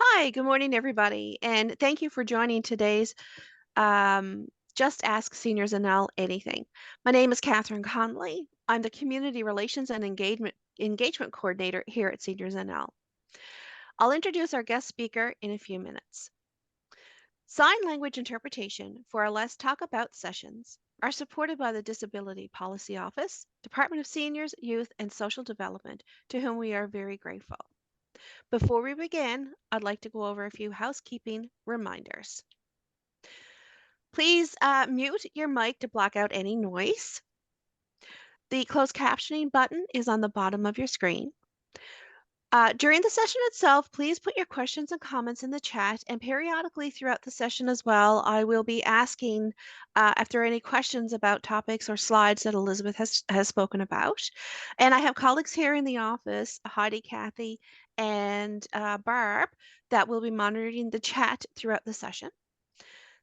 Hi, good morning, everybody, and thank you for joining today's um, Just Ask Seniors NL Anything. My name is Catherine Conley. I'm the Community Relations and Engagement Coordinator here at Seniors NL. I'll introduce our guest speaker in a few minutes. Sign language interpretation for our Let's Talk About sessions are supported by the Disability Policy Office, Department of Seniors, Youth, and Social Development, to whom we are very grateful. Before we begin, I'd like to go over a few housekeeping reminders. Please mute your mic to block out any noise. The closed captioning button is on the bottom of your screen. During the session itself, please put your questions and comments in the chat, and periodically throughout the session as well, I will be asking if there are any questions about topics or slides that Elizabeth has spoken about. And I have colleagues here in the office, Heidi, Kathy, and Barb, that will be monitoring the chat throughout the session.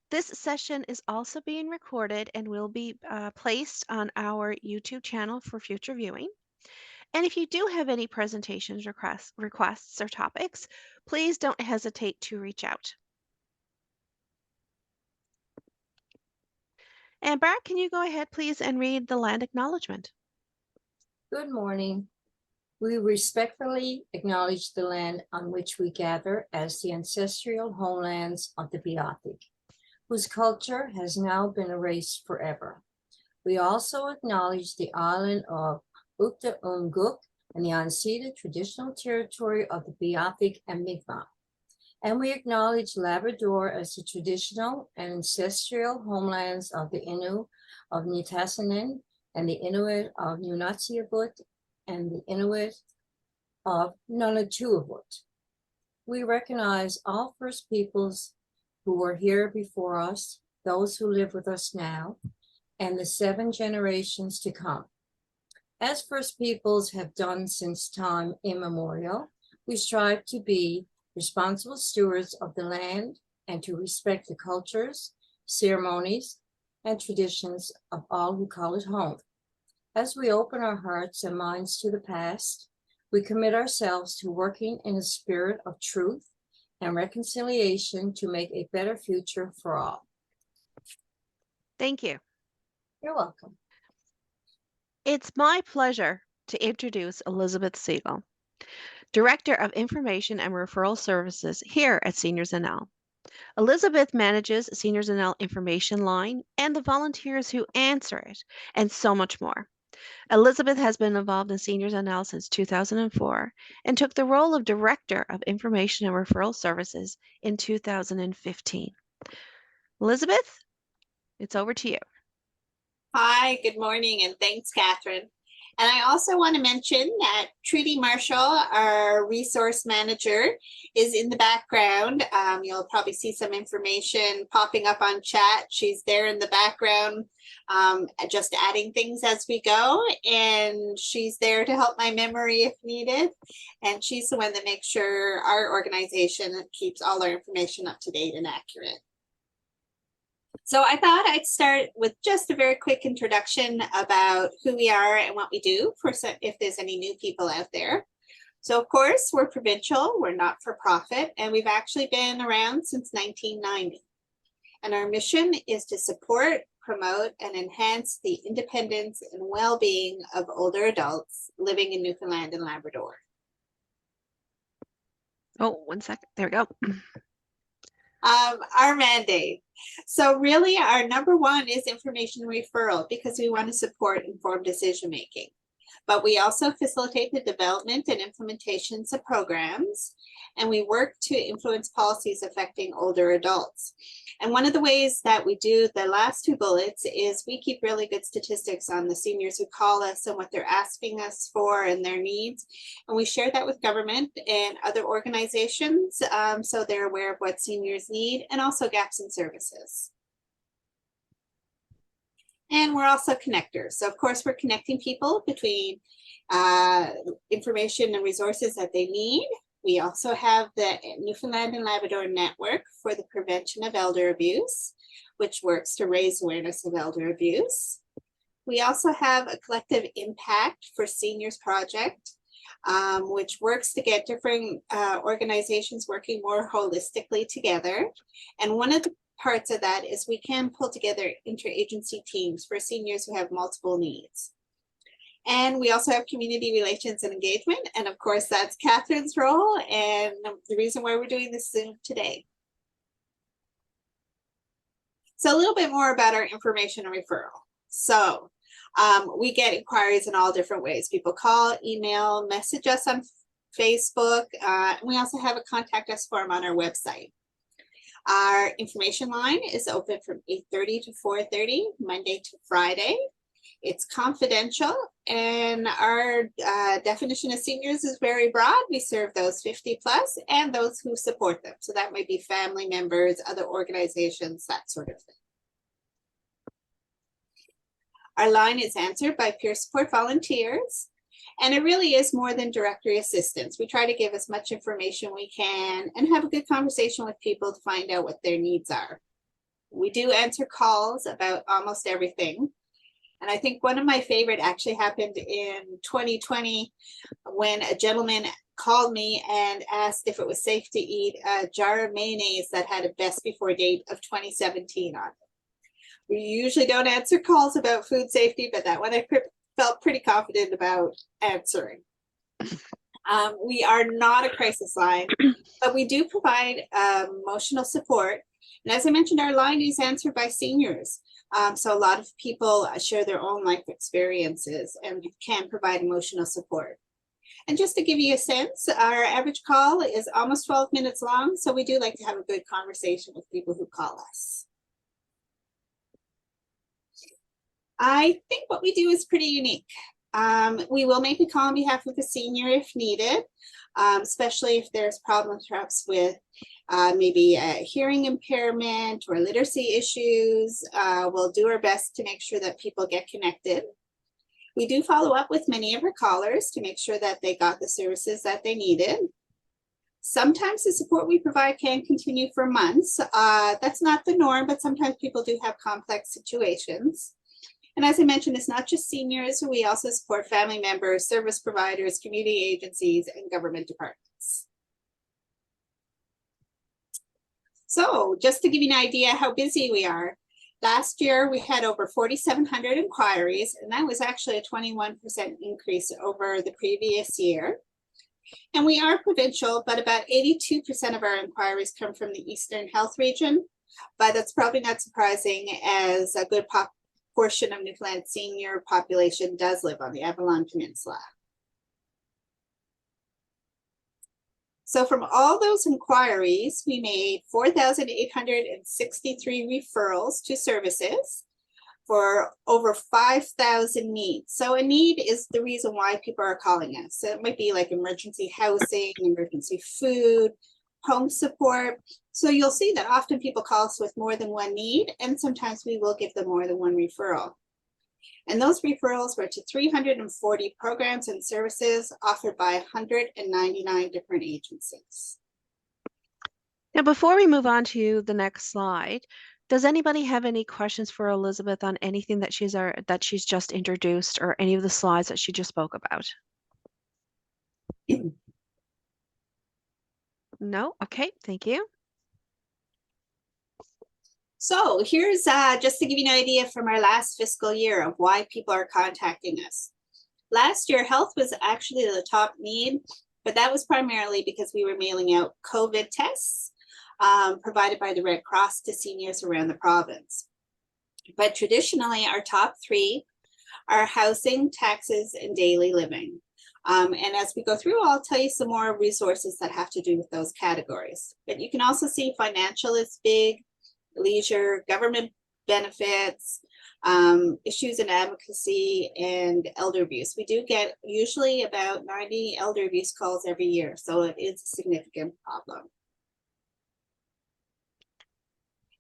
This session is also being recorded and will be placed on our YouTube channel for future viewing. And if you do have any presentations, requests, or topics, please don't hesitate to reach out. And Barb, can you go ahead, please, and read the land acknowledgement? Good morning. We respectfully acknowledge the land on which we gather as the ancestral homelands of the Beothuk, whose culture has now been erased forever. We also acknowledge the island of Ukta-Unguk and the unceded traditional territory of the Beothuk and Mi'kmaq. And we acknowledge Labrador as the traditional and ancestral homelands of the Innu of Nitassinan and the Inuit of Nunatsiavut and the Inuit of Nunatuavut. We recognize all First Peoples who were here before us, those who live with us now, and the 7 generations to come. As First Peoples have done since time immemorial, we strive to be responsible stewards of the land and to respect the cultures, ceremonies, and traditions of all who call it home. As we open our hearts and minds to the past, we commit ourselves to working in a spirit of truth and reconciliation to make a better future for all. Thank you. You're welcome. It's my pleasure to introduce Elizabeth Siegel, Director of Information and Referral Services here at Seniors NL. Elizabeth manages Seniors NL information line and the volunteers who answer it, and so much more. Elizabeth has been involved in Seniors NL since 2004 and took the role of Director of Information and Referral Services in 2015. Elizabeth, it's over to you. Hi, good morning, and thanks, Catherine. And I also want to mention that Trudy Marshall, our resource manager, is in the background. You'll probably see some information popping up on chat. She's there in the background, just adding things as we go. And she's there to help my memory if needed. And she's the one that makes sure our organization keeps all our information up to date and accurate. So I thought I'd start with just a very quick introduction about who we are and what we do for if there's any new people out there. So of course, we're provincial, we're not for profit, and we've actually been around since 1990. And our mission is to support, promote, and enhance the independence and well-being of older adults living in Newfoundland and Labrador. Oh, 1 second. There we go. Our mandate. So really our number one is information referral because we want to support informed decision making. But we also facilitate the development and implementations of programs, and we work to influence policies affecting older adults. And one of the ways that we do the last 2 bullets is we keep really good statistics on the seniors who call us and what they're asking us for and their needs. And we share that with government and other organizations so they're aware of what seniors need and also gaps in services. And we're also connectors. So of course, we're connecting people between information and resources that they need. We also have the Newfoundland and Labrador Network for the Prevention of Elder Abuse, which works to raise awareness of elder abuse. We also have a collective impact for seniors project, which works to get different organizations working more holistically together. And one of the parts of that is we can pull together interagency teams for seniors who have multiple needs. And we also have community relations and engagement. And of course, that's Catherine's role and the reason why we're doing this Zoom today. So a little bit more about our information and referral. So we get inquiries in all different ways. People call, email, message us on Facebook. We also have a contact us form on our website. Our information line is open from 8:30 to 4:30, Monday to Friday. It's confidential, and our definition of seniors is very broad. We serve those 50 plus and those who support them. So that might be family members, other organizations, that sort of thing. Our line is answered by peer support volunteers, and it really is more than directory assistance. We try to give as much information we can and have a good conversation with people to find out what their needs are. We do answer calls about almost everything. And I think one of my favorite actually happened in 2020 when a gentleman called me and asked if it was safe to eat a jar of mayonnaise that had a best before date of 2017 on it. We usually don't answer calls about food safety, but that one I felt pretty confident about answering. We are not a crisis line, but we do provide emotional support. And as I mentioned, our line is answered by seniors. So a lot of people share their own life experiences and can provide emotional support. And just to give you a sense, our average call is almost 12 minutes long. So we do like to have a good conversation with people who call us. I think what we do is pretty unique. We will make a call on behalf of the senior if needed, especially if there's problems perhaps with maybe a hearing impairment or literacy issues. We'll do our best to make sure that people get connected. We do follow up with many of our callers to make sure that they got the services that they needed. Sometimes the support we provide can continue for months. That's not the norm, but sometimes people do have complex situations. And as I mentioned, it's not just seniors. We also support family members, service providers, community agencies, and government departments. So just to give you an idea how busy we are, last year we had over 4,700 inquiries, and that was actually a 21% increase over the previous year. And we are provincial, but about 82% of our inquiries come from the Eastern Health Region, but that's probably not surprising as a good portion of Newfoundland's senior population does live on the Avalon Peninsula. So from all those inquiries, we made 4,863 referrals to services for over 5,000 needs. So a need is the reason why people are calling us. So it might be like emergency housing, emergency food, home support. So you'll see that often people call us with more than one need, and sometimes we will give them more than one referral. And those referrals were to 340 programs and services offered by 199 different agencies. Now, before we move on to the next slide, does anybody have any questions for Elizabeth on anything that she's just introduced or any of the slides that she just spoke about? No? Okay, thank you. So here's just to give you an idea from our last fiscal year of why people are contacting us. Last year, health was actually the top need, but that was primarily because we were mailing out COVID tests provided by the Red Cross to seniors around the province. But traditionally, our top three are housing, taxes, and daily living. And as we go through, I'll tell you some more resources that have to do with those categories. But you can also see financial is big, leisure, government benefits, issues and advocacy, and elder abuse. We do get usually about 90 elder abuse calls every year, so it is a significant problem.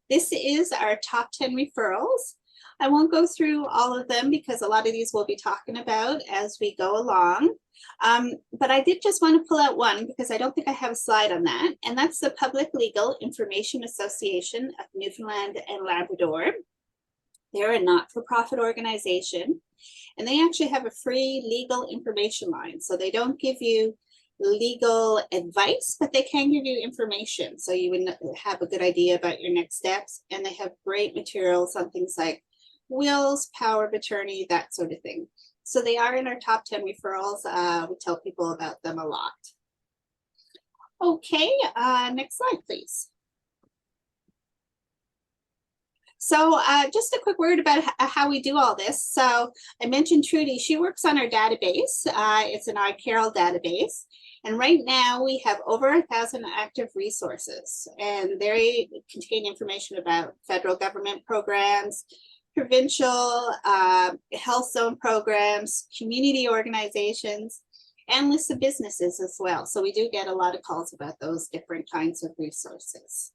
This is our top 10 referrals. I won't go through all of them because a lot of these we'll be talking about as we go along. But I did just want to pull out one because I don't think I have a slide on that. And that's the Public Legal Information Association of Newfoundland and Labrador. They're a not-for-profit organization, and they actually have a free legal information line. So they don't give you legal advice, but they can give you information. So you would have a good idea about your next steps. And they have great materials on things like wills, power of attorney, that sort of thing. So they are in our top 10 referrals. We tell people about them a lot. Okay, next slide, please. So just a quick word about how we do all this. So I mentioned Trudy, she works on our database. It's an iCarol database. And right now we have over 1,000 active resources, and they contain information about federal government programs, provincial health zone programs, community organizations, and lists of businesses as well. So we do get a lot of calls about those different kinds of resources.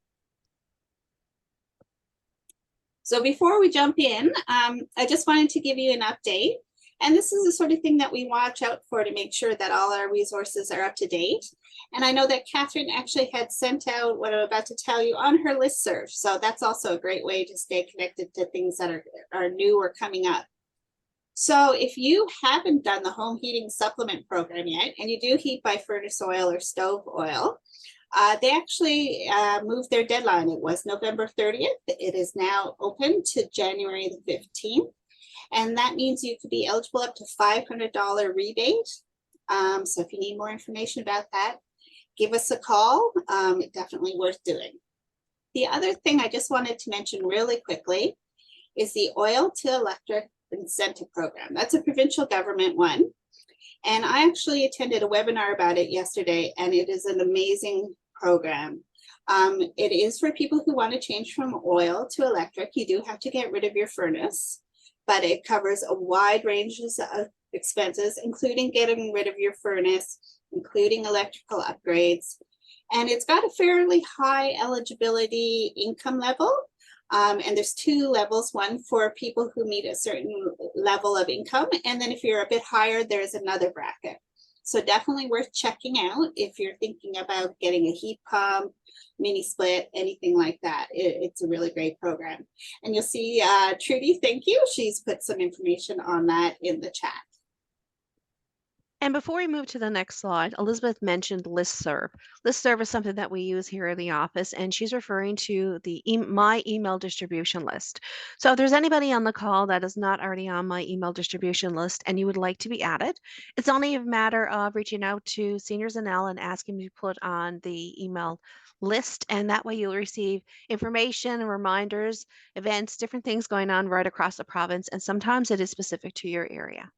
So before we jump in, I just wanted to give you an update. And this is the sort of thing that we watch out for to make sure that all our resources are up to date. And I know that Catherine actually had sent out what I'm about to tell you on her listserv. So that's also a great way to stay connected to things that are new or coming up. So if you haven't done the home heating supplement program yet, and you do heat by furnace oil or stove oil, they actually moved their deadline. It was November 30th. It is now open to January the 15th. And that means you could be eligible up to $500 rebate. So if you need more information about that, give us a call. Definitely worth doing. The other thing I just wanted to mention really quickly is the oil to electric incentive program. That's a provincial government one. And I actually attended a webinar about it yesterday, and it is an amazing program. It is for people who want to change from oil to electric. You do have to get rid of your furnace, but it covers a wide range of expenses, including getting rid of your furnace, including electrical upgrades. And it's got a fairly high eligibility income level. And there's two levels, one for people who meet a certain level of income. And then if you're a bit higher, there's another bracket. So definitely worth checking out if you're thinking about getting a heat pump, mini split, anything like that. It's a really great program. And you'll see Trudy, thank you. She's put some information on that in the chat. And before we move to the next slide, Elizabeth mentioned listserv. Listserv is something that we use here in the office, and she's referring to the my email distribution list. So if there's anybody on the call that is not already on my email distribution list and you would like to be added, it's only a matter of reaching out to SeniorsNL and asking to be put on the email list, and that way you'll receive information and reminders, events, different things going on right across the province, and sometimes it is specific to your area.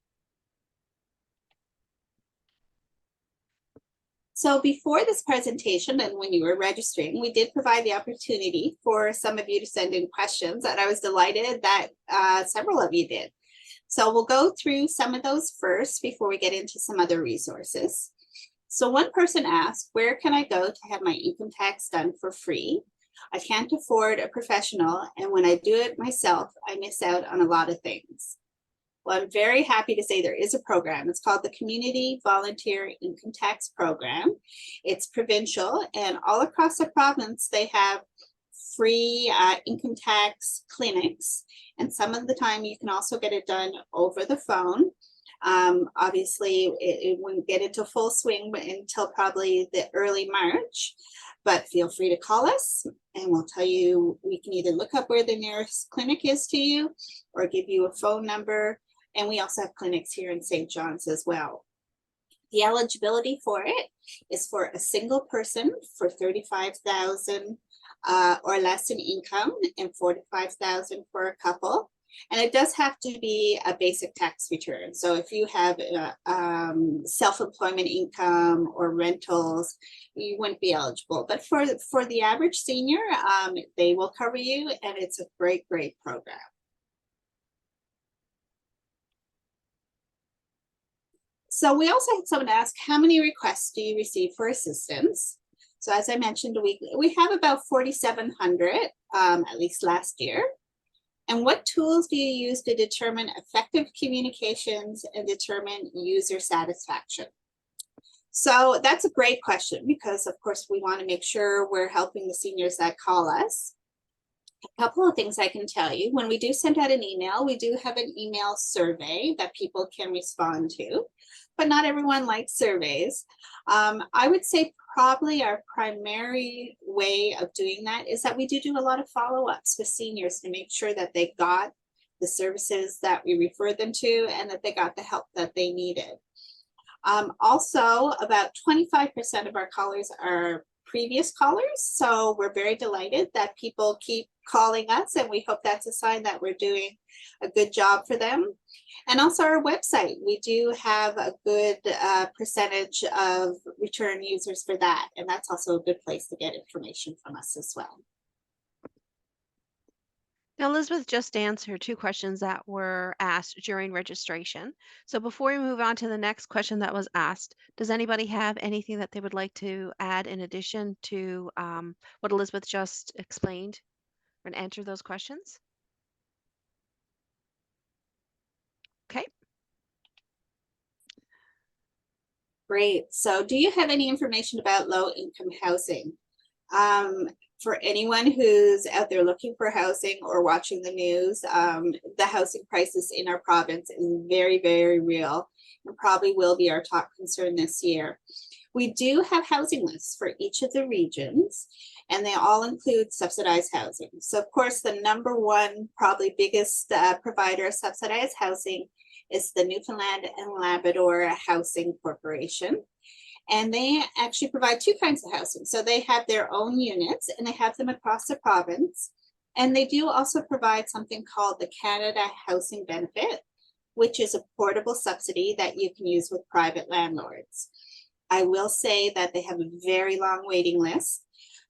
So before this presentation and when you were registering, we did provide the opportunity for some of you to send in questions, and I was delighted that several of you did. So we'll go through some of those first before we get into some other resources. So one person asked, where can I go to have my income tax done for free? I can't afford a professional, and when I do it myself, I miss out on a lot of things. Well, I'm very happy to say there is a program. It's called the Community Volunteer Income Tax Program. It's provincial, and all across the province, they have free income tax clinics. And some of the time you can also get it done over the phone. Obviously, it wouldn't get into full swing until probably the early March, but feel free to call us and we'll tell you, we can either look up where the nearest clinic is to you or give you a phone number. And we also have clinics here in St. John's as well. The eligibility for it is for a single person for $35,000 or less in income and $45,000 for a couple. And it does have to be a basic tax return. So if you have self-employment income or rentals, you wouldn't be eligible. But for the average senior, they will cover you, and it's a great, great program. So we also had someone ask, how many requests do you receive for assistance? So as I mentioned, we have about 4,700, at least last year. And what tools do you use to determine effective communications and determine user satisfaction? So that's a great question because, of course, we want to make sure we're helping the seniors that call us. A couple of things I can tell you. When we do send out an email, we do have an email survey that people can respond to, but not everyone likes surveys. I would say probably our primary way of doing that is that we do a lot of follow-ups with seniors to make sure that they got the services that we referred them to and that they got the help that they needed. Also, about 25% of our callers are previous callers, so we're very delighted that people keep calling us, and we hope that's a sign that we're doing a good job for them. And also our website, we do have a good percentage of return users for that, and that's also a good place to get information from us as well. Now, Elizabeth just answered two questions that were asked during registration. So before we move on to the next question that was asked, does anybody have anything that they would like to add in addition to what Elizabeth just explained and answer those questions? Okay. Great. So do you have any information about low income housing? For anyone who's out there looking for housing or watching the news, the housing crisis in our province is very, very real and probably will be our top concern this year. We do have housing lists for each of the regions, and they all include subsidized housing. So of course, the number one, probably biggest provider of subsidized housing is the Newfoundland and Labrador Housing Corporation. And they actually provide two kinds of housing. So they have their own units and they have them across the province. And they do also provide something called the Canada Housing Benefit, which is a portable subsidy that you can use with private landlords. I will say that they have a very long waiting list.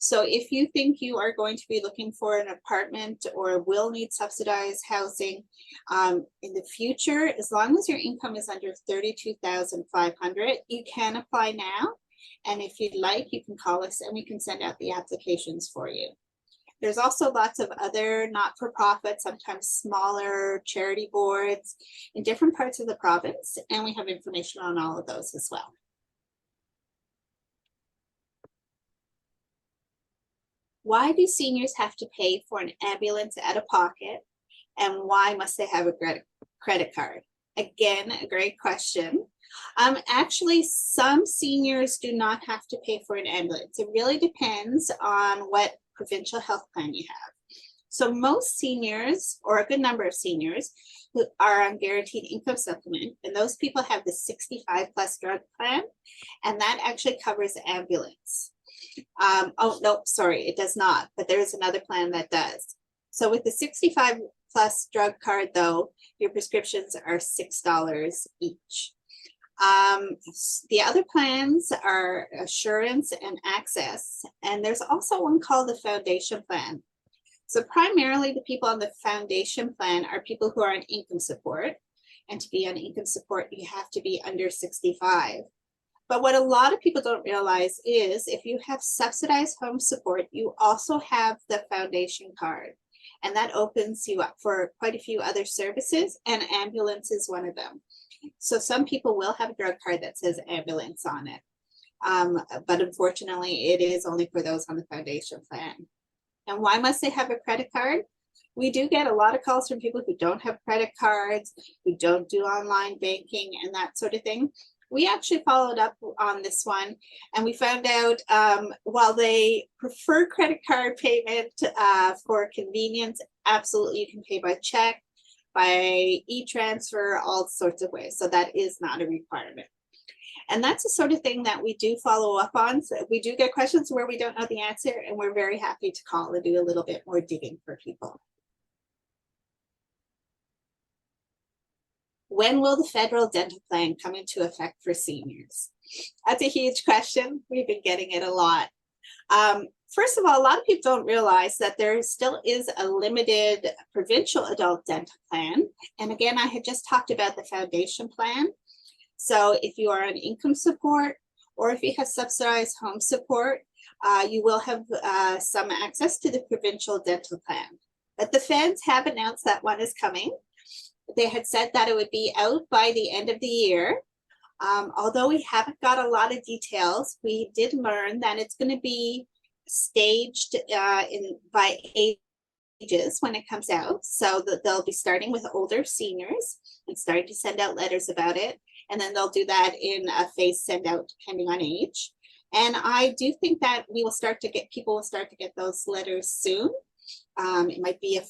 So if you think you are going to be looking for an apartment or will need subsidized housing in the future, as long as your income is under $32,500, you can apply now. And if you'd like, you can call us and we can send out the applications for you. There's also lots of other not-for-profit, sometimes smaller charity boards in different parts of the province, and we have information on all of those as well. Why do seniors have to pay for an ambulance out of pocket? And why must they have a credit card? Again, a great question. Actually, some seniors do not have to pay for an ambulance. It really depends on what provincial health plan you have. So most seniors, or a good number of seniors, who are on guaranteed income supplement, and those people have the 65 plus drug plan, and that actually covers ambulance. Oh, no, sorry, it does not, but there is another plan that does. So with the 65 plus drug card though, your prescriptions are $6 each. The other plans are Assurance and Access, and there's also one called the Foundation Plan. So primarily the people on the Foundation Plan are people who are on income support, and to be on income support, you have to be under 65. But what a lot of people don't realize is if you have subsidized home support, you also have the foundation card. And that opens you up for quite a few other services, and ambulance is one of them. So some people will have a drug card that says ambulance on it. But unfortunately, it is only for those on the foundation plan. And why must they have a credit card? We do get a lot of calls from people who don't have credit cards, who don't do online banking and that sort of thing. We actually followed up on this one, and we found out while they prefer credit card payment for convenience, absolutely you can pay by check, by e-transfer, all sorts of ways. So that is not a requirement. And that's the sort of thing that we do follow up on. So we do get questions where we don't know the answer, and we're very happy to call and do a little bit more digging for people. When will the federal dental plan come into effect for seniors? That's a huge question. We've been getting it a lot. First of all, a lot of people don't realize that there still is a limited provincial adult dental plan. And again, I had just talked about the foundation plan. So if you are on income support or if you have subsidized home support, you will have some access to the provincial dental plan. But the feds have announced that one is coming. They had said that it would be out by the end of the year. Although we haven't got a lot of details, we did learn that it's going to be staged by age ages when it comes out. So that they'll be starting with older seniors and starting to send out letters about it. And then they'll do that in a phase send out depending on age. And I do think that we will start to get, people will start to get those letters soon. It might be a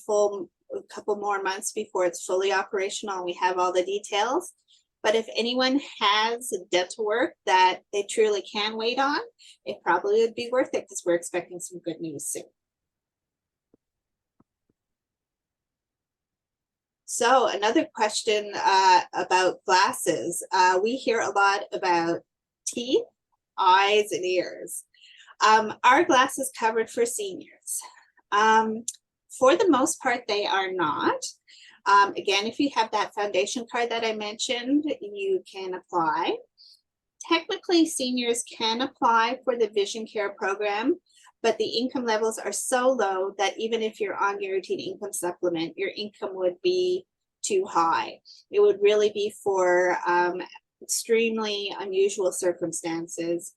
couple more months before it's fully operational and we have all the details. But if anyone has dental work that they truly can wait on, it probably would be worth it because we're expecting some good news soon. So another question about glasses. We hear a lot about teeth, eyes, and ears. Are glasses covered for seniors? For the most part, they are not. Again, if you have that foundation card that I mentioned, you can apply. Technically, seniors can apply for the vision care program, but the income levels are so low that even if you're on guaranteed income supplement, your income would be too high. It would really be for extremely unusual circumstances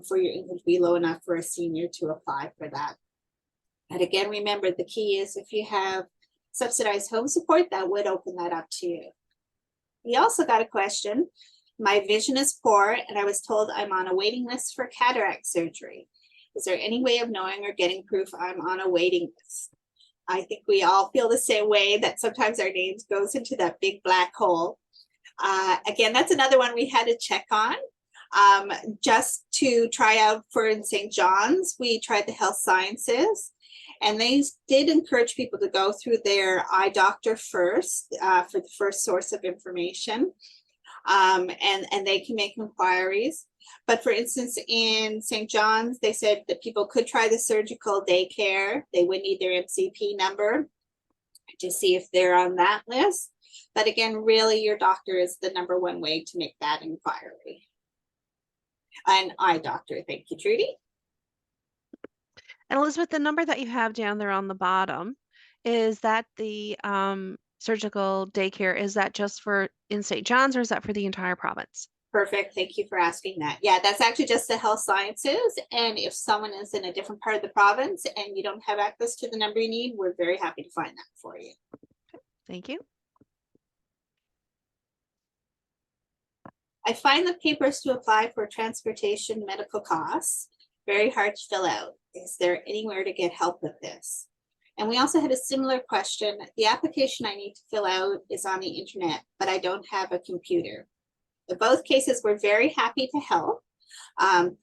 for your income to be low enough for a senior to apply for that. And again, remember, the key is if you have subsidized home support, that would open that up to you. We also got a question. My vision is poor and I was told I'm on a waiting list for cataract surgery. Is there any way of knowing or getting proof I'm on a waiting list? I think we all feel the same way, that sometimes our names goes into that big black hole. Again, that's another one we had to check on. Just to try out for in St. John's, we tried the health sciences. And they did encourage people to go through their eye doctor first for the first source of information. And they can make inquiries. But for instance, in St. John's, they said that people could try the surgical daycare. They would need their MCP number to see if they're on that list. But again, really, your doctor is the number one way to make that inquiry. An eye doctor. Thank you, Trudy. And Elizabeth, the number that you have down there on the bottom, is that the surgical daycare, is that just for in St. John's or is that for the entire province? Perfect. Thank you for asking that. Yeah, that's actually just the health sciences. And if someone is in a different part of the province and you don't have access to the number you need, we're very happy to find that for you. Thank you. I find the papers to apply for transportation medical costs very hard to fill out. Is there anywhere to get help with this? And we also had a similar question. The application I need to fill out is on the internet, but I don't have a computer. In both cases, we're very happy to help.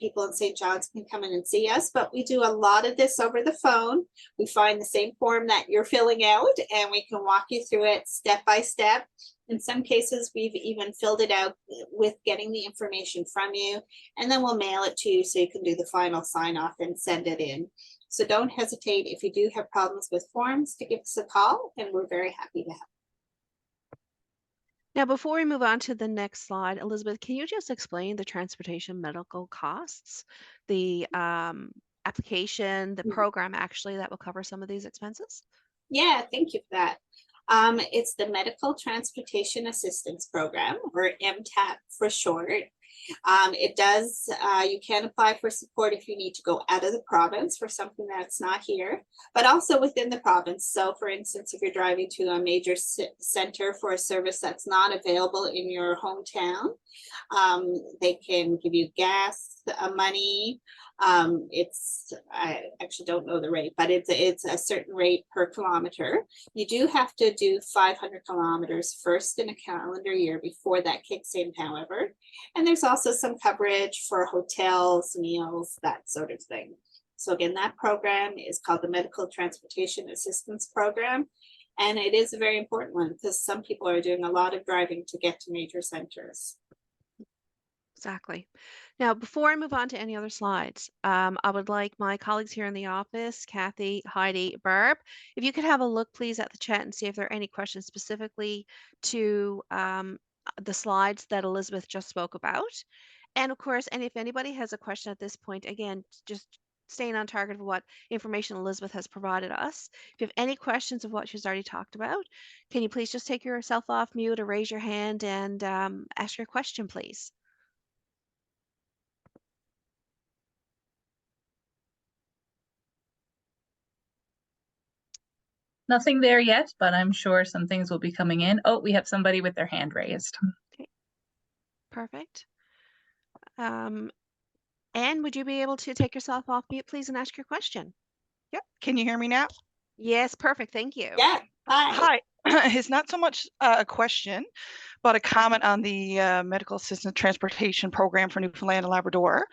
People in St. John's can come in and see us, but we do a lot of this over the phone. We find the same form that you're filling out and we can walk you through it step by step. In some cases, we've even filled it out with getting the information from you, and then we'll mail it to you so you can do the final sign off and send it in. So don't hesitate if you do have problems with forms to give us a call, and we're very happy to help. Now, before we move on to the next slide, Elizabeth, can you just explain the transportation medical costs, the application, the program actually that will cover some of these expenses? Yeah, thank you for that. It's the Medical Transportation Assistance Program, or MTAP for short. It does, you can apply for support if you need to go out of the province for something that's not here, but also within the province. So for instance, if you're driving to a major center for a service that's not available in your hometown, they can give you gas money. I actually don't know the rate, but it's a certain rate per kilometer. You do have to do 500 kilometers first in a calendar year before that kicks in, however. And there's also some coverage for hotels, meals, that sort of thing. So again, that program is called the Medical Transportation Assistance Program. And it is a very important one because some people are doing a lot of driving to get to major centers. Exactly. Now, before I move on to any other slides, I would like my colleagues here in the office, Kathy, Heidi, Barb, if you could have a look, please, at the chat and see if there are any questions specifically to the slides that Elizabeth just spoke about. And of course, and if anybody has a question at this point, again, just staying on target of what information Elizabeth has provided us. If you have any questions of what she's already talked about, can you please just take yourself off mute or raise your hand and ask your question, please? Nothing there yet, but I'm sure some things will be coming in. Oh, we have somebody with their hand raised. Perfect. Anne, would you be able to take yourself off mute, please, and ask your question? Yep. Can you hear me now? Yes, perfect. Thank you. Yeah, hi. Hi. It's not so much a question, but a comment on the medical assistant transportation program for Newfoundland and Labrador.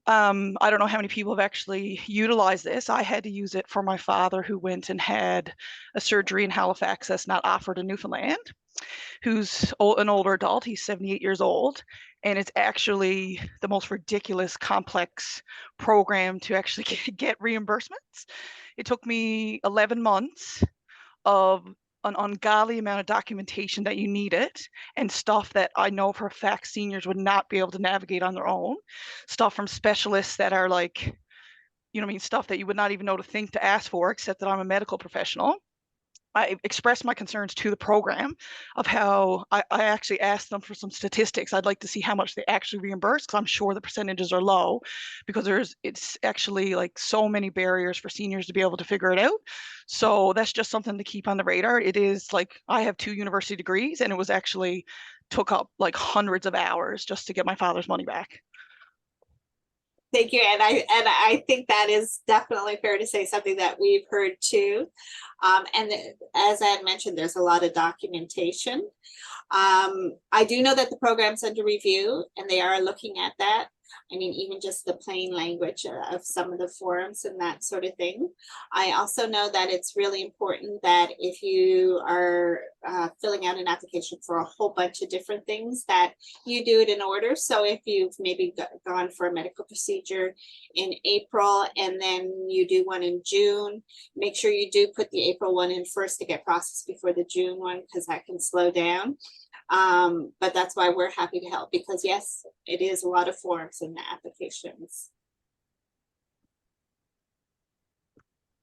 I don't know how many people have actually utilized this. I had to use it for my father who went and had a surgery in Halifax that's not offered in Newfoundland, who's an older adult. He's 78 years old. And it's actually the most ridiculous, complex program to actually get reimbursements. It took me 11 months of an ungodly amount of documentation that you needed and stuff that I know for a fact seniors would not be able to navigate on their own. Stuff from specialists that are like, you know what I mean, stuff that you would not even know to think to ask for, except that I'm a medical professional. I expressed my concerns to the program of how I actually asked them for some statistics. I'd like to see how much they actually reimburse, because I'm sure the percentages are low, because it's actually like so many barriers for seniors to be able to figure it out. So that's just something to keep on the radar. It is like, I have 2 university degrees, and it was actually took up like hundreds of hours just to get my father's money back. Thank you, and I think that is definitely fair to say, something that we've heard too. And as I had mentioned, there's a lot of documentation. I do know that the program's under review, and they are looking at that. I mean, even just the plain language of some of the forms and that sort of thing. I also know that it's really important that if you are filling out an application for a whole bunch of different things, that you do it in order. So if you've maybe gone for a medical procedure in April and then you do one in June, make sure you do put the April one in first to get processed before the June one, because that can slow down. But that's why we're happy to help, because yes, it is a lot of forms in the applications.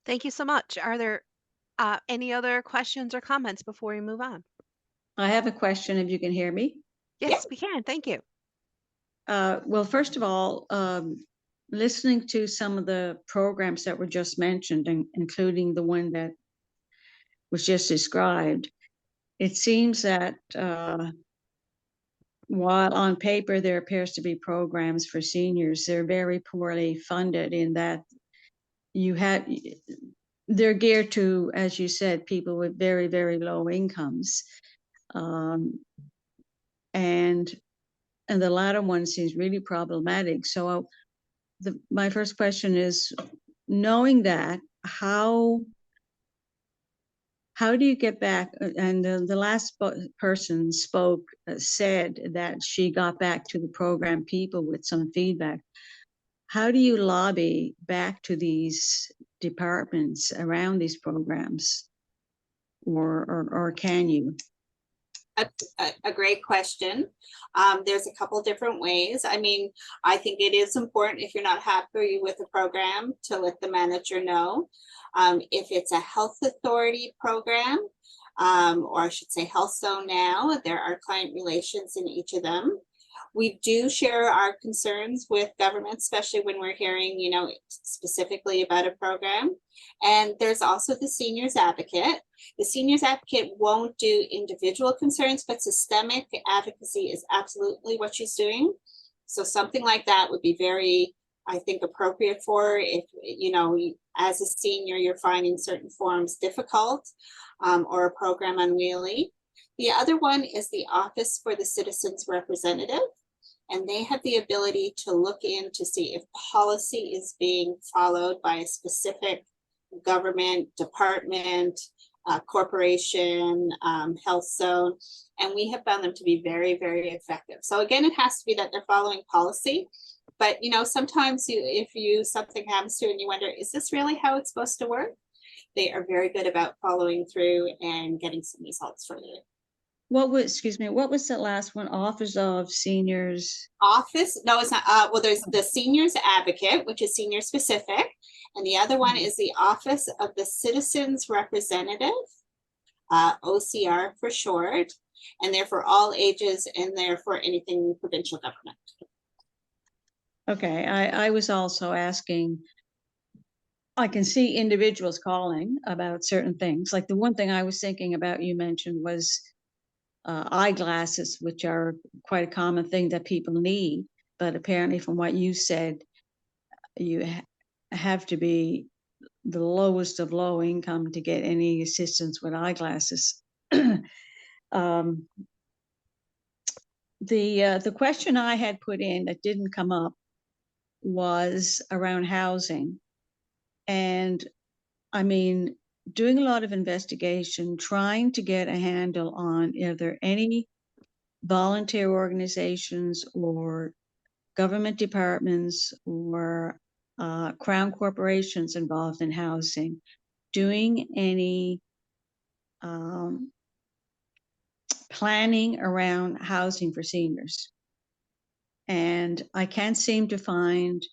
Thank you so much. Are there any other questions or comments before we move on? I have a question, if you can hear me. Yes, we can. Thank you. Well, first of all, listening to some of the programs that were just mentioned, including the one that was just described, it seems that while on paper there appears to be programs for seniors, they're very poorly funded in that they're geared to, as you said, people with very, very low incomes. And the latter one seems really problematic. So my first question is, knowing that, how do you get back? And the last person spoke said that she got back to the program people with some feedback. How do you lobby back to these departments around these programs, or can you? A great question. There's a couple different ways. I mean, I think it is important, if you're not happy with the program, to let the manager know. If it's a health authority program, or I should say Health Zone now, there are client relations in each of them. We do share our concerns with government, especially when we're hearing, you know, specifically about a program. And there's also the Seniors Advocate. The Seniors Advocate won't do individual concerns, but systemic advocacy is absolutely what she's doing. So something like that would be very, I think, appropriate for if, you know, as a senior, you're finding certain forms difficult, or a program unwieldy. The other one is the Office for the Citizens Representative, and they have the ability to look in to see if policy is being followed by a specific government department, corporation, health zone, and we have found them to be very, very effective. So again, it has to be that they're following policy, but you know, sometimes if something happens to you and you wonder, is this really how it's supposed to work? They are very good about following through and getting some results for you. What was that last one? Office of Seniors? Office? No, it's not. Well, there's the Seniors Advocate, which is senior specific. And the other one is the Office of the Citizens Representative, OCR for short. And they're for all ages, and they're for anything provincial government. Okay, I was also asking, I can see individuals calling about certain things. Like the one thing I was thinking about you mentioned was eyeglasses, which are quite a common thing that people need. But apparently, from what you said, you have to be the lowest of low income to get any assistance with eyeglasses. um, the question I had put in that didn't come up was around housing. And I mean, doing a lot of investigation, trying to get a handle on are there any volunteer organizations or government departments or crown corporations involved in housing doing any planning around housing for seniors. And I can't seem to find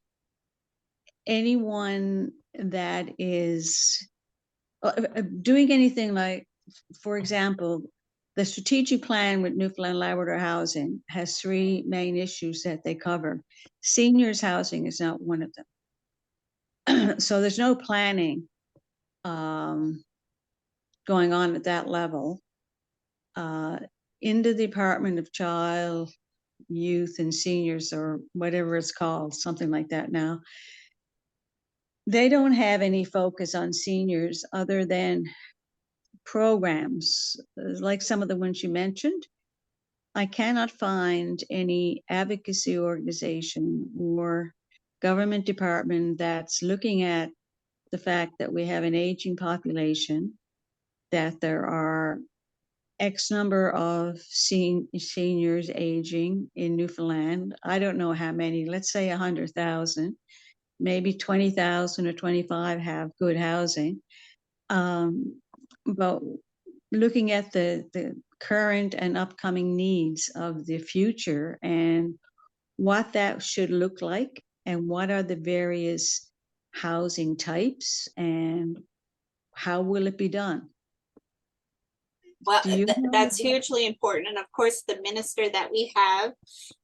anyone that is doing anything like, for example, the strategic plan with Newfoundland Labrador Housing has three main issues that they cover. Seniors housing is not one of them. So there's no planning going on at that level. In the Department of Child, Youth and Seniors, or whatever it's called, something like that now, they don't have any focus on seniors other than programs like some of the ones you mentioned. I cannot find any advocacy organization or government department that's looking at the fact that we have an aging population, that there are X number of seniors aging in Newfoundland. I don't know how many, let's say 100,000, maybe 20,000 or 25 have good housing. But looking at the current and upcoming needs of the future and what that should look like and what are the various housing types and how will it be done? Well, Do you know? that's hugely important. And of course, the minister that we have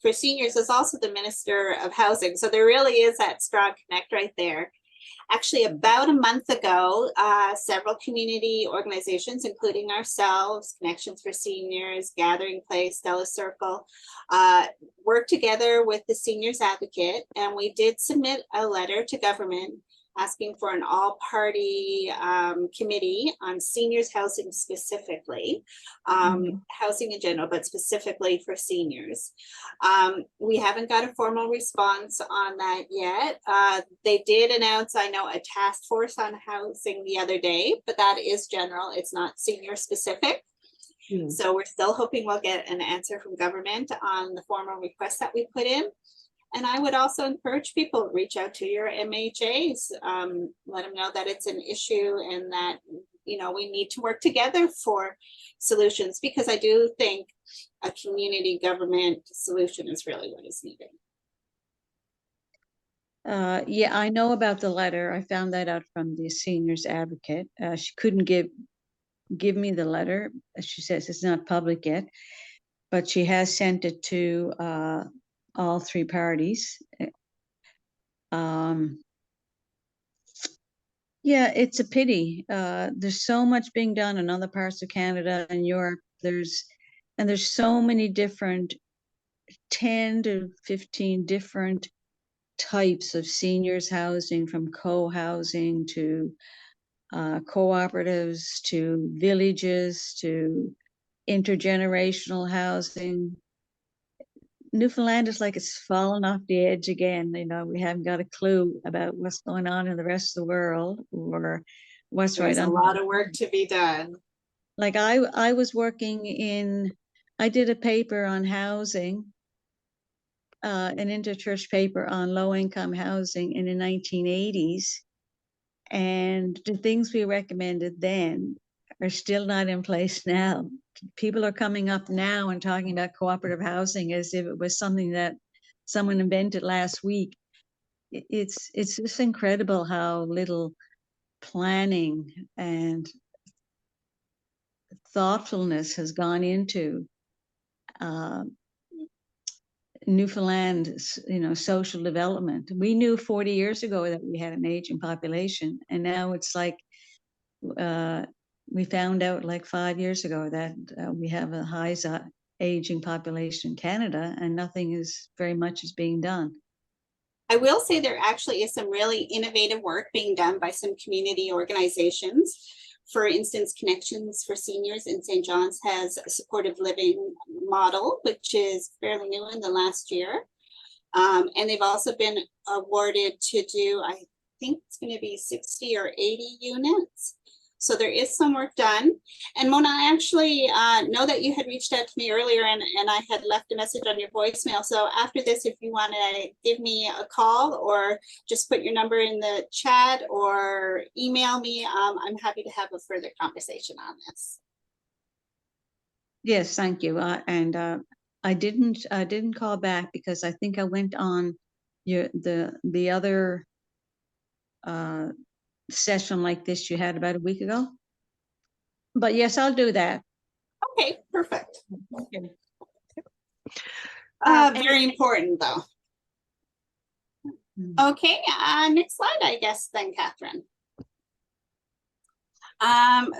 for seniors is also the Minister of Housing. So there really is that strong connect right there. Actually, about a month ago, several community organizations, including ourselves, Connections for Seniors, Gathering Place, Stella Circle, worked together with the Seniors Advocate, and we did submit a letter to government asking for an all-party committee on seniors housing specifically, housing in general, but specifically for seniors. We haven't got a formal response on that yet. They did announce, I know, a task force on housing the other day, but that is general. It's not senior specific. So we're still hoping we'll get an answer from government on the formal request that we put in. And I would also encourage people to reach out to your MHAs, let them know that it's an issue and that, you know, we need to work together for solutions, because I do think a community government solution is really what is needed. Yeah, I know about the letter. I found that out from the Seniors Advocate. She couldn't give me the letter. She says it's not public yet, but she has sent it to all three parties. Yeah, it's a pity. There's so much being done in other parts of Canada and Europe. There's so many different 10 to 15 different types of seniors housing, from co-housing to cooperatives to villages to intergenerational housing. Newfoundland is like it's fallen off the edge again. You know, we haven't got a clue about what's going on in the rest of the world or what's There's right a lot of work to be done. Like I was working I did a paper on housing, an interchurch paper on low income housing in the 1980s. And the things we recommended then are still not in place now. People are coming up now and talking about cooperative housing as if it was something that someone invented last week. It's just incredible how little planning and thoughtfulness has gone into Newfoundland, social development. We knew 40 years ago that we had an aging population, and now it's like we found out like 5 years ago that we have a high aging population in Canada, and nothing is very much is being done. I will say there actually is some really innovative work being done by some community organizations. For instance, Connections for Seniors in St. John's has a supportive living model, which is fairly new in the last year. And they've also been awarded to do, I think it's going to be 60 or 80 units. So there is some work done. And Mona, I actually know that you had reached out to me earlier and I had left a message on your voicemail. So after this, if you want to give me a call or just put your number in the chat or email me, I'm happy to have a further conversation on this. Yes, thank you. I didn't call back because I think I went on the other session like this you had about a week ago. But yes, I'll do that. Okay, perfect. Okay. Very important though. Okay, next slide, I guess then, Catherine.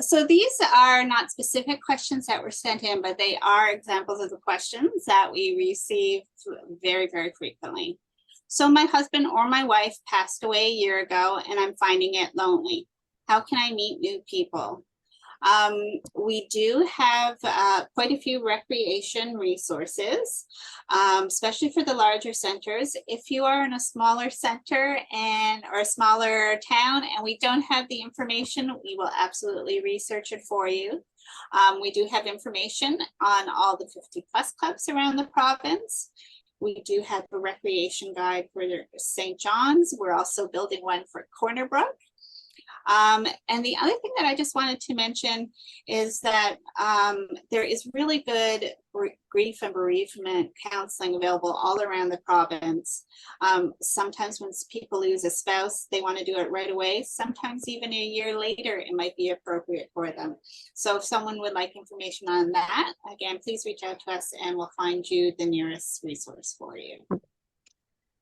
So these are not specific questions that were sent in, but they are examples of the questions that we receive very, very frequently. So my husband or my wife passed away a year ago and I'm finding it lonely. How can I meet new people? We do have quite a few recreation resources, especially for the larger centers. If you are in a smaller center or a smaller town and we don't have the information, we will absolutely research it for you. We do have information on all the 50+ clubs around the province. We do have a recreation guide for St. John's. We're also building one for Corner Brook. And the other thing that I just wanted to mention is that there is really good grief and bereavement counseling available all around the province. Sometimes when people lose a spouse, they want to do it right away. Sometimes even a year later, it might be appropriate for them. So if someone would like information on that, again, please reach out to us and we'll find you the nearest resource for you.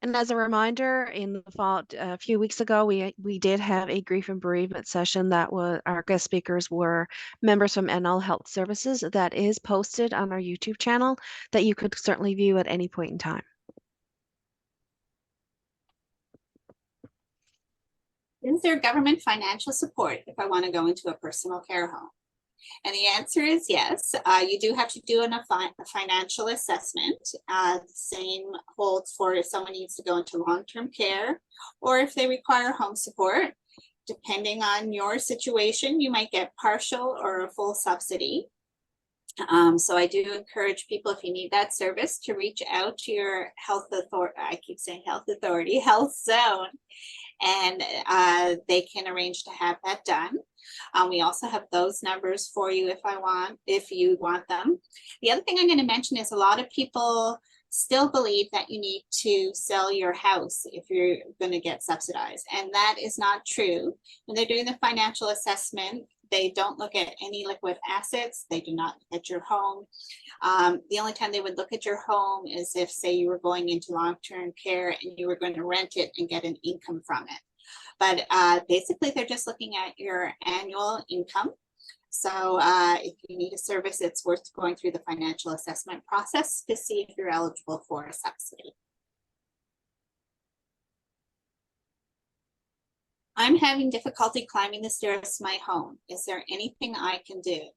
And as a reminder, in the fall, a few weeks ago, we did have a grief and bereavement session that was, our guest speakers were members from NL Health Services. That is posted on our YouTube channel that you could certainly view at any point in time. Is there government financial support if I want to go into a personal care home? And the answer is yes. You do have to do a financial assessment. The same holds for if someone needs to go into long-term care or if they require home support. Depending on your situation, you might get partial or a full subsidy. So I do encourage people, if you need that service, to reach out to your health authority. I keep saying health authority, health zone, and they can arrange to have that done. We also have those numbers for you if you want them. The other thing I'm going to mention is a lot of people still believe that you need to sell your house if you're going to get subsidized, and that is not true. When they're doing the financial assessment, they don't look at any liquid assets. They do not look at your home. The only time they would look at your home is if, say, you were going into long-term care and you were going to rent it and get an income from it. But basically, they're just looking at your annual income. So if you need a service, it's worth going through the financial assessment process to see if you're eligible for a subsidy. I'm having difficulty climbing the stairs to my home. Is there anything I can do?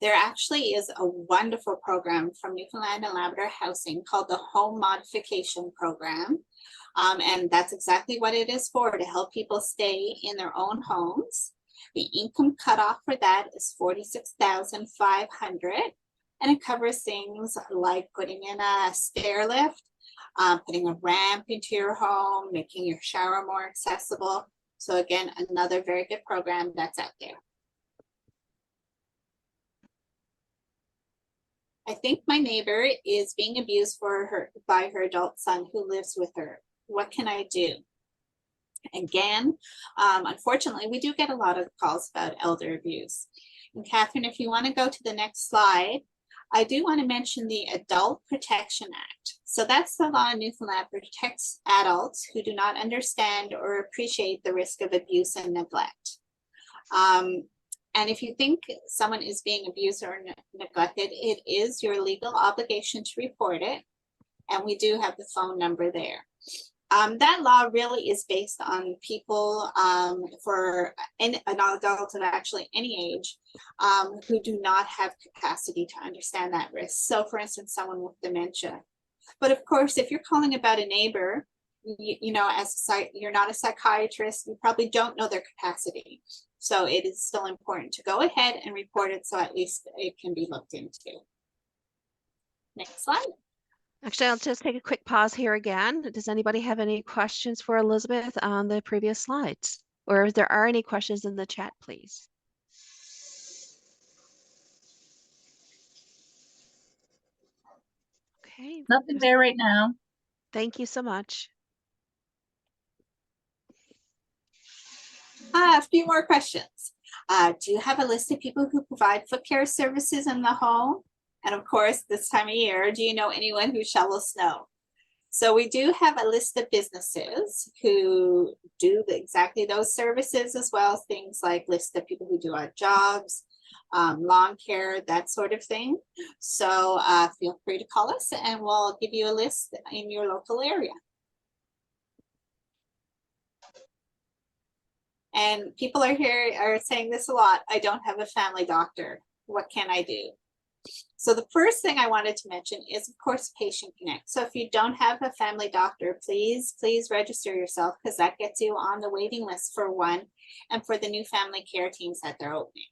There actually is a wonderful program from Newfoundland and Labrador Housing called the Home Modification Program. And that's exactly what it is for, to help people stay in their own homes. The income cutoff for that is $46,500, and it covers things like putting in a stair lift, putting a ramp into your home, making your shower more accessible. So again, another very good program that's out there. I think my neighbor is being abused by her adult son who lives with her. What can I do? Again, unfortunately, we do get a lot of calls about elder abuse. And Catherine, if you want to go to the next slide, I do want to mention the Adult Protection Act. So that's the law in Newfoundland protects adults who do not understand or appreciate the risk of abuse and neglect. And if you think someone is being abused or neglected, it is your legal obligation to report it. And we do have the phone number there. That law really is based on people for an adult of actually any age who do not have capacity to understand that risk. So for instance, someone with dementia. But of course, if you're calling about a neighbor, you know, you're not a psychiatrist, you probably don't know their capacity. So it is still important to go ahead and report it so at least it can be looked into. Next slide. Actually, I'll just take a quick pause here again. Does anybody have any questions for Elizabeth on the previous slides? Or if there are any questions in the chat, please. Okay. Nothing there right now. Thank you so much. A few more questions. Do you have a list of people who provide foot care services in the home? And of course, this time of year, do you know anyone who shovels snow? So we do have a list of businesses who do exactly those services, as well as things like list of people who do odd jobs, lawn care, that sort of thing. So feel free to call us and we'll give you a list in your local area. And people are saying this a lot. I don't have a family doctor. What can I do? So the first thing I wanted to mention is, of course, Patient Connect. So if you don't have a family doctor, please register yourself, because that gets you on the waiting list for one and for the new family care teams that they're opening.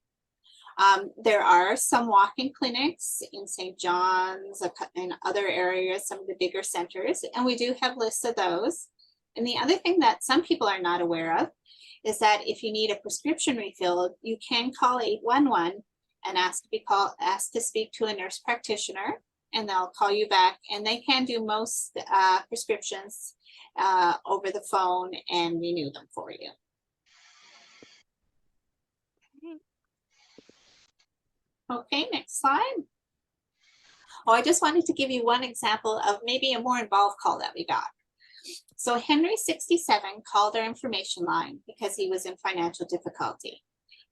There are some walk-in clinics in St. John's and other areas, some of the bigger centers, and we do have lists of those. And the other thing that some people are not aware of is that if you need a prescription refilled, you can call 811 and asked to speak to a nurse practitioner, and they'll call you back, and they can do most prescriptions over the phone and renew them for you. Okay, next slide. Oh, I just wanted to give you one example of maybe a more involved call that we got. So Henry, 67, called our information line because he was in financial difficulty.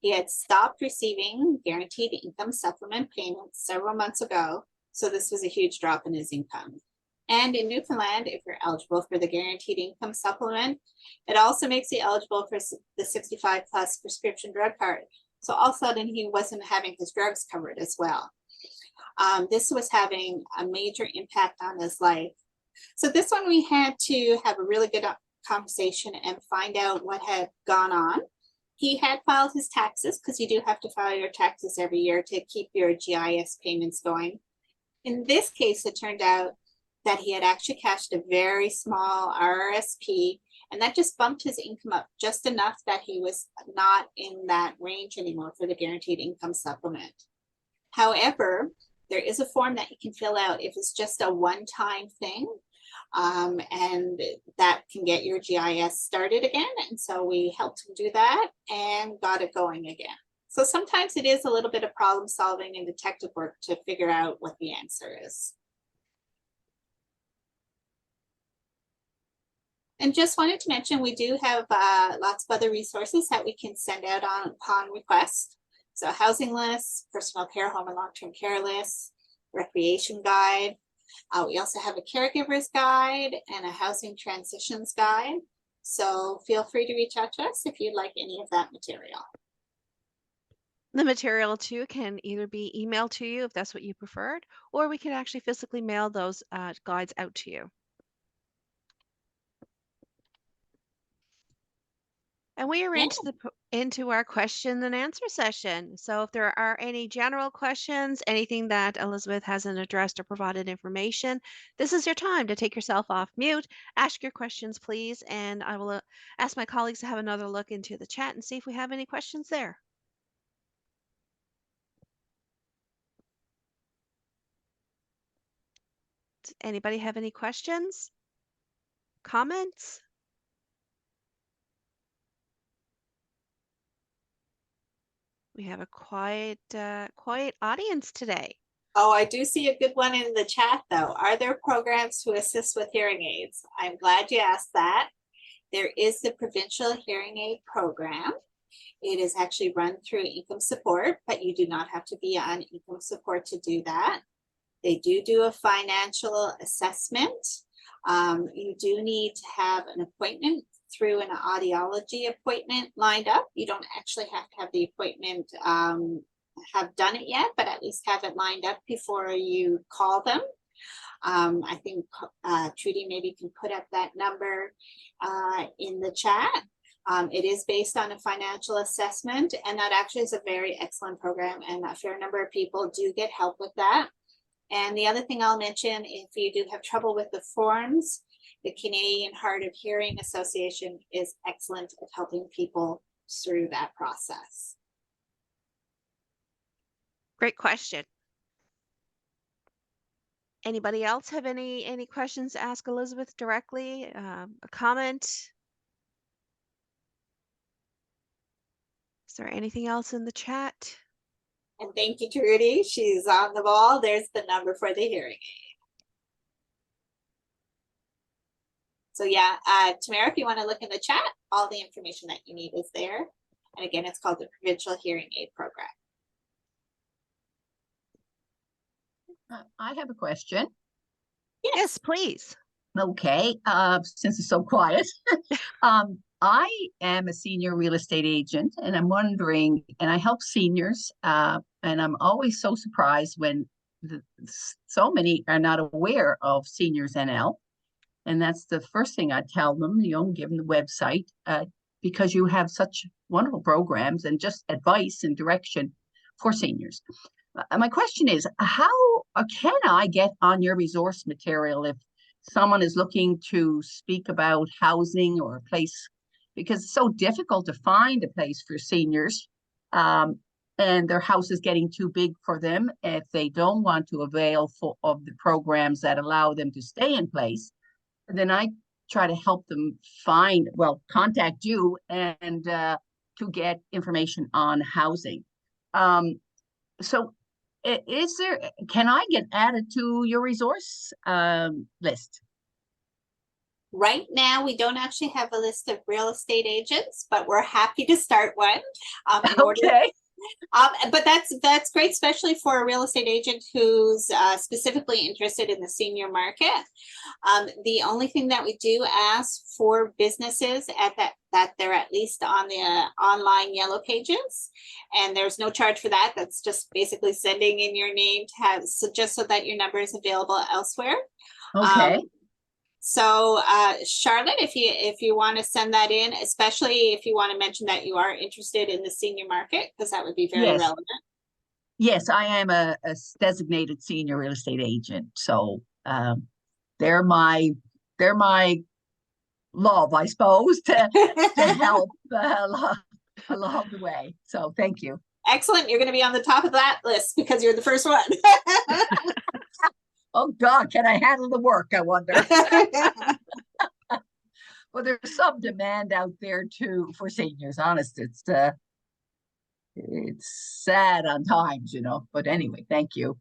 He had stopped receiving guaranteed income supplement payments several months ago, so this was a huge drop in his income. And in Newfoundland, if you're eligible for the guaranteed income supplement, it also makes you eligible for the 65 plus prescription drug card. So all of a sudden he wasn't having his drugs covered as well. This was having a major impact on his life. So this one we had to have a really good conversation and find out what had gone on. He had filed his taxes, because you do have to file your taxes every year to keep your GIS payments going. In this case, it turned out that he had actually cashed a very small RRSP, and that just bumped his income up just enough that he was not in that range anymore for the guaranteed income supplement. However, there is a form that you can fill out if it's just a one-time thing, and that can get your GIS started again. And so we helped him do that and got it going again. So sometimes it is a little bit of problem solving and detective work to figure out what the answer is. And just wanted to mention, we do have lots of other resources that we can send out upon request. So housing lists, personal care, home and long-term care lists, recreation guide. We also have a caregiver's guide and a housing transitions guide. So feel free to reach out to us if you'd like any of that material. The material too can either be emailed to you if that's what you preferred, or we can actually physically mail those guides out to you. And we are into our question and answer session. So if there are any general questions, anything that Elizabeth hasn't addressed or provided information, this is your time to take yourself off mute, ask your questions, please, and I will ask my colleagues to have another look into the chat and see if we have any questions there. Does anybody have any questions? Comments? We have a quiet audience today. Oh, I do see a good one in the chat though. Are there programs to assist with hearing aids? I'm glad you asked that. There is the Provincial Hearing Aid Program. It is actually run through income support, but you do not have to be on income support to do that. They do a financial assessment. You do need to have an appointment through an audiology appointment lined up. You don't actually have to have the appointment have done it yet, but at least have it lined up before you call them. I think Trudy maybe can put up that number in the chat. It is based on a financial assessment, and that actually is a very excellent program, and a fair number of people do get help with that. And the other thing I'll mention, if you do have trouble with the forms, the Canadian Hard of Hearing Association is excellent at helping people through that process. Great question. Anybody else have any questions to ask Elizabeth directly? A comment? Is there anything else in the chat? And thank you, Trudy. She's on the ball. There's the number for the hearing aid. So yeah, Tamara, if you want to look in the chat, all the information that you need is there. And again, it's called the Provincial Hearing Aid Program. I have a question. Yes, please. Okay, since it's so quiet. I am a senior real estate agent, and I'm wondering, and I help seniors, and I'm always so surprised when so many are not aware of SeniorsNL. And that's the first thing I tell them, give them the website, because you have such wonderful programs and just advice and direction for seniors. My question is, how can I get on your resource material if someone is looking to speak about housing or a place, because it's so difficult to find a place for seniors, and their house is getting too big for them if they don't want to avail of the programs that allow them to stay in place. Then I try to help them contact you and to get information on housing. So can I get added to your resource list? Right now, we don't actually have a list of real estate agents, but we're happy to start one. Okay. But that's great, especially for a real estate agent who's specifically interested in the senior market. The only thing that we do ask for businesses that they're at least on the online yellow pages, and there's no charge for that. That's just basically sending in your name to have, just so that your number is available elsewhere. Okay. So Charlotte, if you want to send that in, especially if you want to mention that you are interested in the senior market, because that would be very relevant. Yes, I am a designated senior real estate agent. So they're my love, I suppose, to help along the way. So thank you. Excellent. You're going to be on the top of that list because you're the first one. Oh God, can I handle the work, I wonder? Well, there's some demand out there too for seniors. Honest, it's sad on times, but anyway, thank you.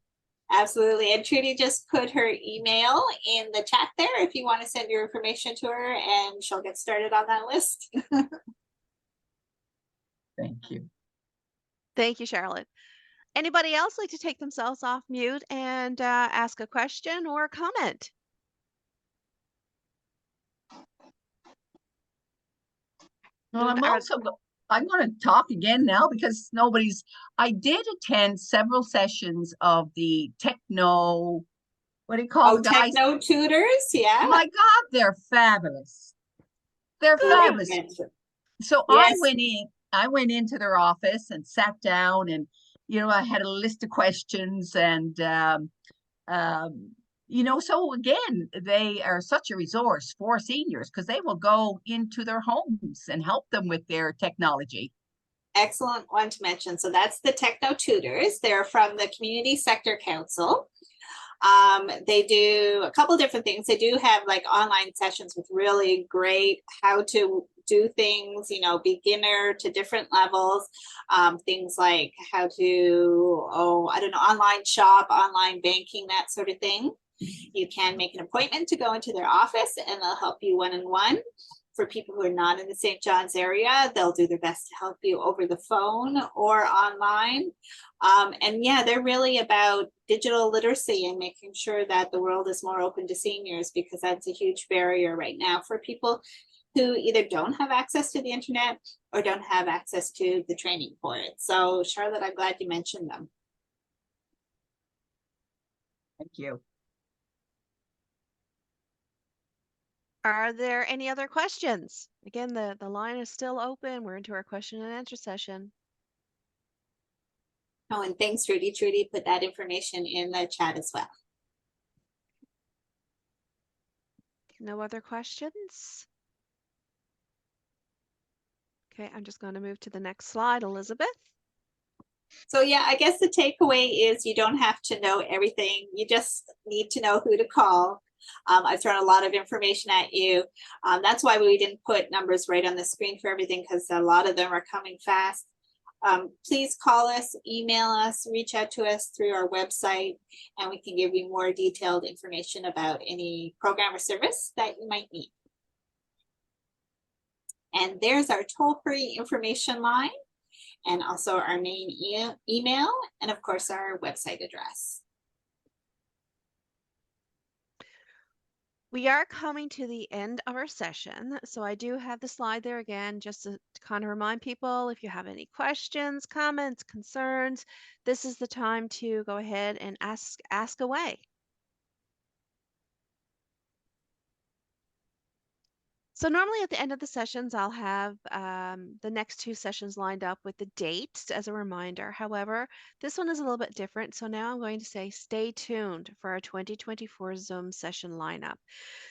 Absolutely. And Trudy just put her email in the chat there if you want to send your information to her, and she'll get started on that list. Thank you. Thank you, Charlotte. Anybody else like to take themselves off mute and ask a question or a comment? Well, I'm going to talk again now because I did attend several sessions of the techno, what do you call it, guys? Techno tutors, yeah. Oh my God, they're fabulous. They're fabulous. So yes. I went into their office and sat down, and I had a list of questions, and so again, they are such a resource for seniors because they will go into their homes and help them with their technology. Excellent one to mention. So that's the Techno Tutors. They're from the Community Sector Council. They do a couple different things. They do have like online sessions with really great how to do things, you know, beginner to different levels, things like how to, I don't know, online shop, online banking, that sort of thing. You can make an appointment to go into their office and they'll help you one-on-one. For people who are not in the St. John's area, they'll do their best to help you over the phone or online. And yeah, they're really about digital literacy and making sure that the world is more open to seniors, because that's a huge barrier right now for people who either don't have access to the internet or don't have access to the training for it. So Charlotte, I'm glad you mentioned them. Thank you. Are there any other questions? Again, the line is still open. We're into our question and answer session. Oh, and thanks, Trudy. Trudy put that information in the chat as well. No other questions? Okay, I'm just going to move to the next slide, Elizabeth. So yeah, I guess the takeaway is you don't have to know everything. You just need to know who to call. I've thrown a lot of information at you. That's why we didn't put numbers right on the screen for everything, because a lot of them are coming fast. Please call us, email us, reach out to us through our website, and we can give you more detailed information about any program or service that you might need. And there's our toll-free information line, and also our main email, and of course our website address. We are coming to the end of our session, so I do have the slide there again, just to kind of remind people, if you have any questions, comments, concerns, this is the time to go ahead and ask away. So normally at the end of the sessions, I'll have the next two sessions lined up with the dates as a reminder. However, this one is a little bit different. So now I'm going to say stay tuned for our 2024 Zoom session lineup.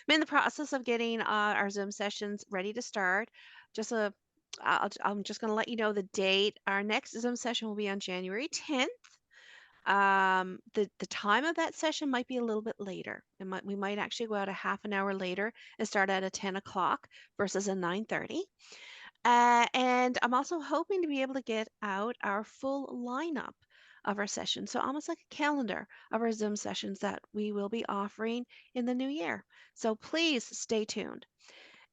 I'm in the process of getting our Zoom sessions ready to start. I'm just going to let you know the date. Our next Zoom session will be on January 10th. The time of that session might be a little bit later. We might actually go out a half an hour later and start at a 10 o'clock versus a 9:30. And I'm also hoping to be able to get out our full lineup of our sessions. So almost like a calendar of our Zoom sessions that we will be offering in the new year. So please stay tuned.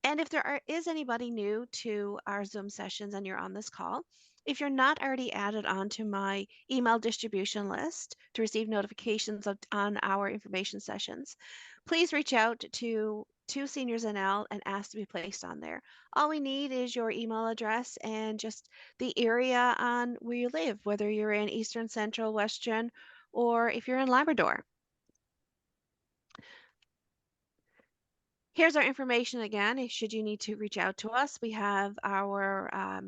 And if is anybody new to our Zoom sessions and you're on this call, if you're not already added onto my email distribution list to receive notifications on our information sessions, please reach out to SeniorsNL and ask to be placed on there. All we need is your email address and just the area on where you live, whether you're in Eastern, Central, Western, or if you're in Labrador. Here's our information again. Should you need to reach out to us, we have our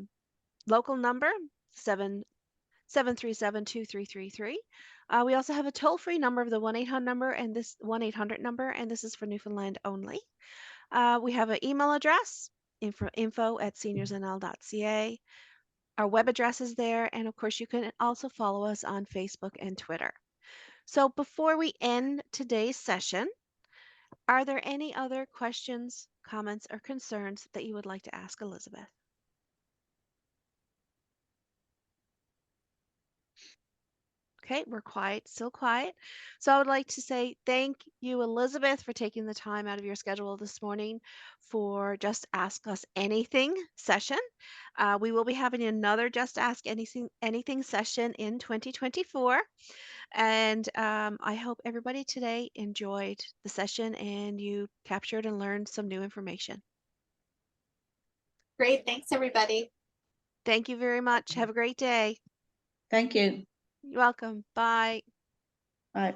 local number, 737-2333. We also have a toll-free number of the 1-800 number, and this 1-800 number, and this is for Newfoundland only. We have an email address, info@seniorsnl.ca. Our web address is there, and of course you can also follow us on Facebook and Twitter. So before we end today's session, are there any other questions, comments, or concerns that you would like to ask Elizabeth? Okay, we're quiet, still quiet. So I would like to say thank you, Elizabeth, for taking the time out of your schedule this morning for Just Ask Us Anything session. We will be having another Just Ask Anything session in 2024. And I hope everybody today enjoyed the session and you captured and learned some new information. Great, thanks everybody. Thank you very much. Have a great day. Thank you. You're welcome. Bye. Bye.